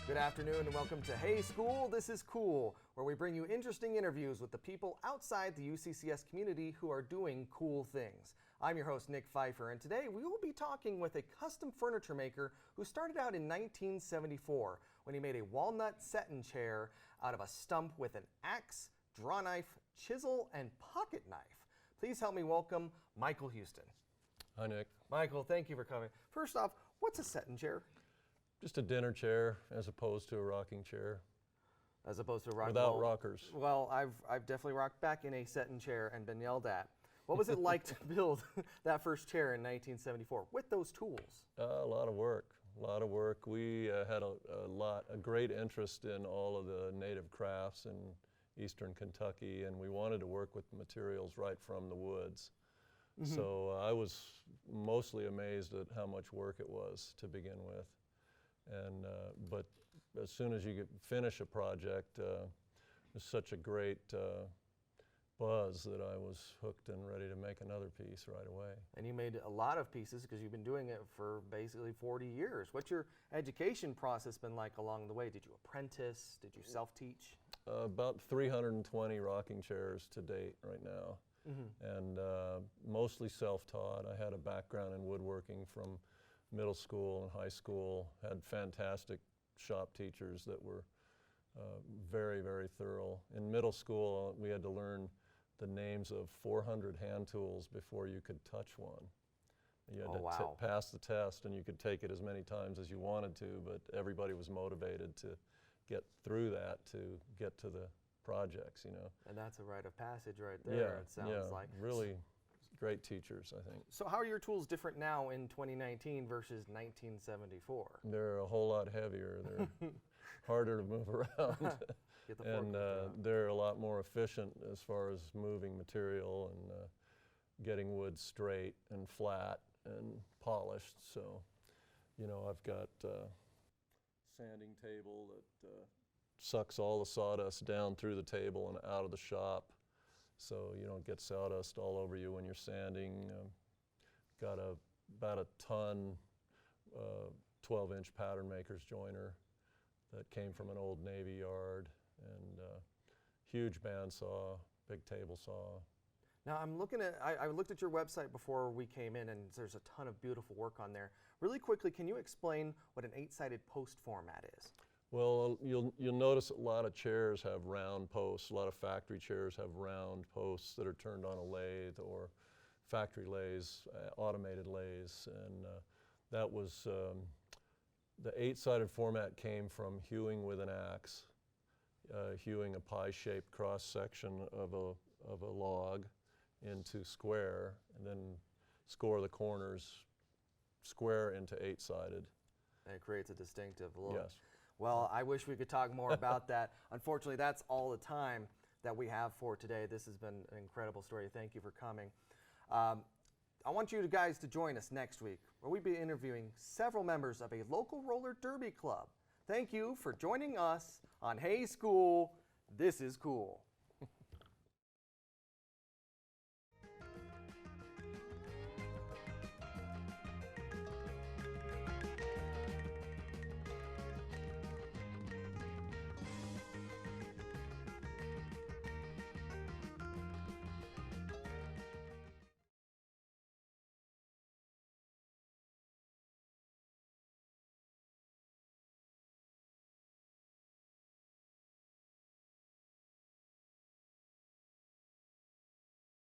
Good afternoon and welcome to Hey School, This is Cool, where we bring you interesting interviews with the people outside the UCCS community who are doing cool things. I'm your host, Nick Pfeiffer, and today we will be talking with a custom furniture maker who started out in 1974 when he made a walnut setting chair out of a stump with an axe, draw knife, chisel, and pocket knife. Please help me welcome Michael Houston. Hi, Nick. Michael, thank you for coming. First off, what's a setting chair? Just a dinner chair as opposed to a rocking chair. As opposed to a rocking Without rockers. Well, I've definitely rocked back in a setting chair and been yelled at. What was it like to build that first chair in 1974 with those tools? A lot of work. We had a great interest in all of the native crafts in eastern Kentucky, and we wanted to work with materials right from the woods. Mm-hmm. So I was mostly amazed at how much work it was to begin with. And but as soon as you finish a project, it's such a great buzz that I was hooked and ready to make another piece right away. And you made a lot of pieces because you've been doing it for basically 40 years. What's your education process been like along the way? Did you apprentice? Did you self-teach? About 320 rocking chairs to date right now. Mm-hmm. And mostly self-taught. I had a background in woodworking from middle school and high school, had fantastic shop teachers that were very, very thorough. In middle school, we had to learn the names of 400 hand tools before you could touch one. You had to pass the test, and you could take it as many times as you wanted to, but everybody was motivated to get through that to get to the projects, you know. And that's a rite of passage right there, it sounds like. Really great teachers, I think. So how are your tools different now in 2019 versus 1974? They're a whole lot heavier. They're harder to move around. And they're a lot more efficient as far as moving material and getting wood straight and flat and polished. So, you know, I've got a sanding table that sucks all the sawdust down through the table and out of the shop, so you don't get sawdust all over you when you're sanding. Got about a ton 12-inch pattern maker's joiner that came from an old Navy yard, and huge bandsaw, big table saw. Now I'm looking at, I looked at your website before we came in, and there's a ton of beautiful work on there. Really quickly, can you explain what an 8-sided post format is? Well, you'll notice a lot of chairs have round posts. A lot of factory chairs have round posts that are turned on a lathe or factory lathes, automated lathes. And that was, the 8-sided format came from hewing with an axe, hewing a pie-shaped cross-section of a log into square, and then score the corners square into 8-sided. And it creates a distinctive look. Yes. Well, I wish we could talk more about that. Unfortunately, that's all the time that we have for today. This has been an incredible story. Thank you for coming. I want you guys to join us next week, where we'll be interviewing several members of a local roller derby club. Thank you for joining us on Hey School, This is Cool.